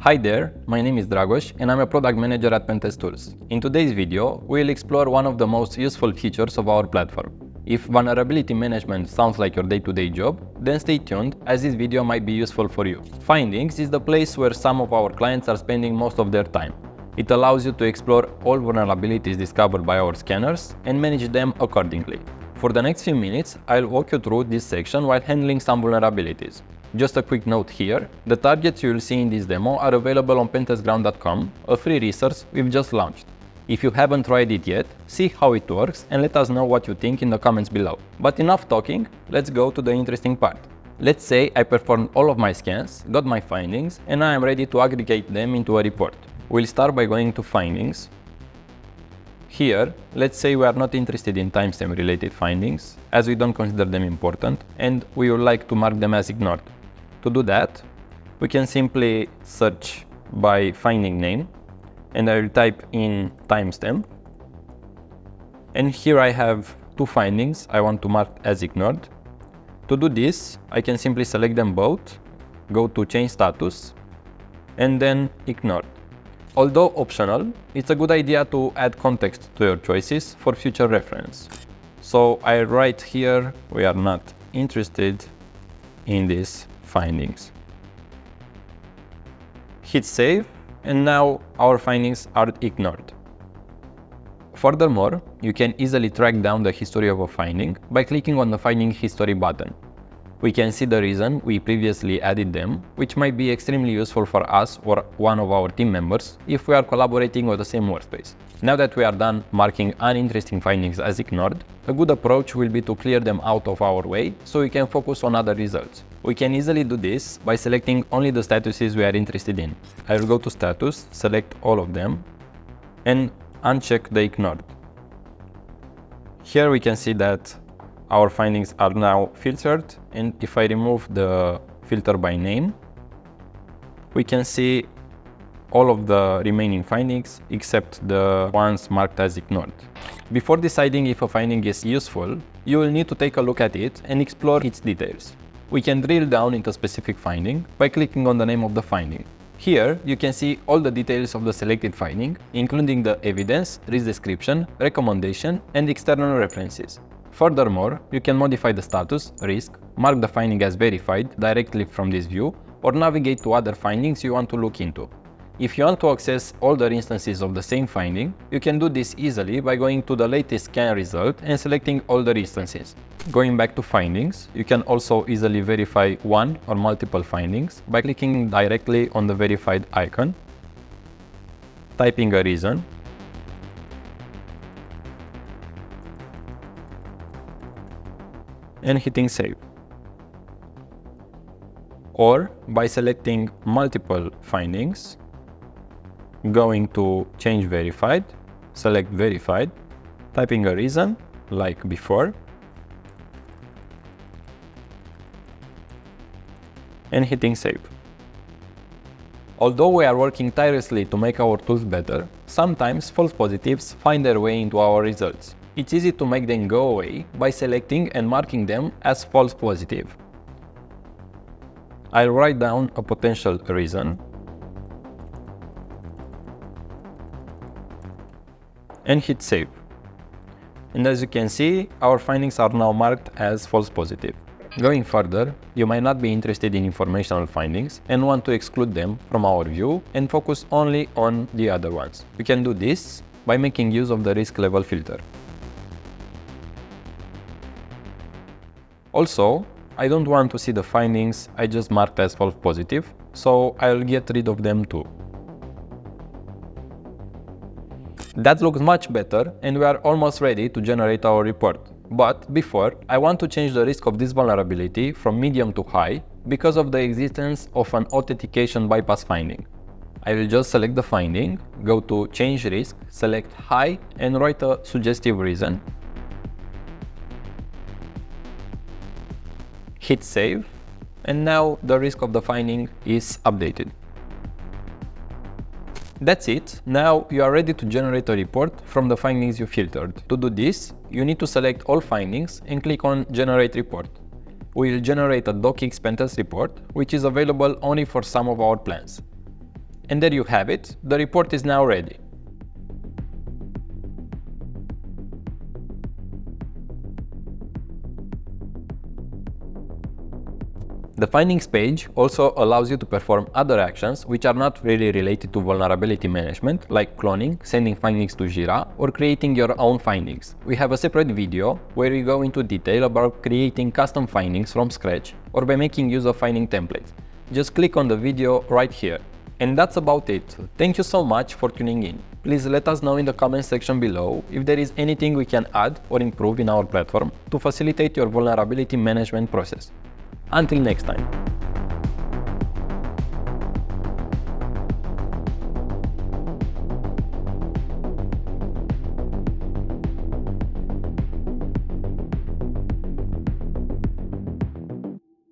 Hi there, my name is Dragos and I'm a product manager at Pentest-Tools. In today's video, we'll explore one of the most useful features of our platform. If vulnerability management sounds like your day-to-day job, then stay tuned as this video might be useful for you. Findings is the place where some of our clients are spending most of their time. It allows you to explore all vulnerabilities discovered by our scanners and manage them accordingly. For the next few minutes, I'll walk you through this section while handling some vulnerabilities. Just a quick note here, the targets you will see in this demo are available on pentestground.com, a free resource we've just launched. If you haven't tried it yet, see how it works and let us know what you think in the comments below. But enough talking, let's go to the interesting part. Let's say I performed all of my scans, got my findings, and I am ready to aggregate them into a report. We'll start by going to Findings. Here, let's say we are not interested in timestamp related findings, as we don't consider them important, and we would like to mark them as ignored. To do that, we can simply search by finding name, and I will type in timestamp. And here I have two findings I want to mark as ignored. To do this, I can simply select them both, go to change status, and then ignored. Although optional, it's a good idea to add context to your choices for future reference. So I write here, we are not interested in these findings. Hit save, and now our findings are ignored. Furthermore, you can easily track down the history of a finding by clicking on the Finding History button. We can see the reason we previously added them, which might be extremely useful for us or one of our team members if we are collaborating on the same workspace. Now that we are done marking uninteresting findings as ignored, a good approach will be to clear them out of our way so we can focus on other results. We can easily do this by selecting only the statuses we are interested in. I will go to Status, select all of them, and uncheck the ignored. Here we can see that our findings are now filtered, and if I remove the filter by name, we can see all of the remaining findings except the ones marked as ignored. Before deciding if a finding is useful, you will need to take a look at it and explore its details. We can drill down into a specific finding by clicking on the name of the finding. Here, you can see all the details of the selected finding, including the evidence, risk description, recommendation, and external references. Furthermore, you can modify the status, risk, mark the finding as verified directly from this view, or navigate to other findings you want to look into. If you want to access older instances of the same finding, you can do this easily by going to the latest scan result and selecting older instances. Going back to findings, you can also easily verify one or multiple findings by clicking directly on the verified icon, typing a reason, and hitting save. Or by selecting multiple findings, going to change verified, select verified, typing a reason like before, and hitting save. Although we are working tirelessly to make our tools better, sometimes false positives find their way into our results. It's easy to make them go away by selecting and marking them as false positive. I'll write down a potential reason and hit save. And as you can see, our findings are now marked as false positive. Going further, you might not be interested in informational findings and want to exclude them from our view and focus only on the other ones. We can do this by making use of the risk level filter. Also, I don't want to see the findings I just marked as false positive, so I'll get rid of them too. That looks much better, and we are almost ready to generate our report. But before, I want to change the risk of this vulnerability from medium to high because of the existence of an authentication bypass finding. I will just select the finding, go to change risk, select high, and write a suggestive reason. Hit save, and now the risk of the finding is updated. That's it. Now you are ready to generate a report from the findings you filtered. To do this, you need to select all findings and click on Generate Report. We will generate a docx Pentest report, which is available only for some of our plans. And there you have it, the report is now ready. The findings page also allows you to perform other actions which are not really related to vulnerability management, like cloning, sending findings to Jira, or creating your own findings. We have a separate video where we go into detail about creating custom findings from scratch or by making use of finding templates. Just click on the video right here. And that's about it. Thank you so much for tuning in. Please let us know in the comment section below if there is anything we can add or improve in our platform to facilitate your vulnerability management process. Until next time.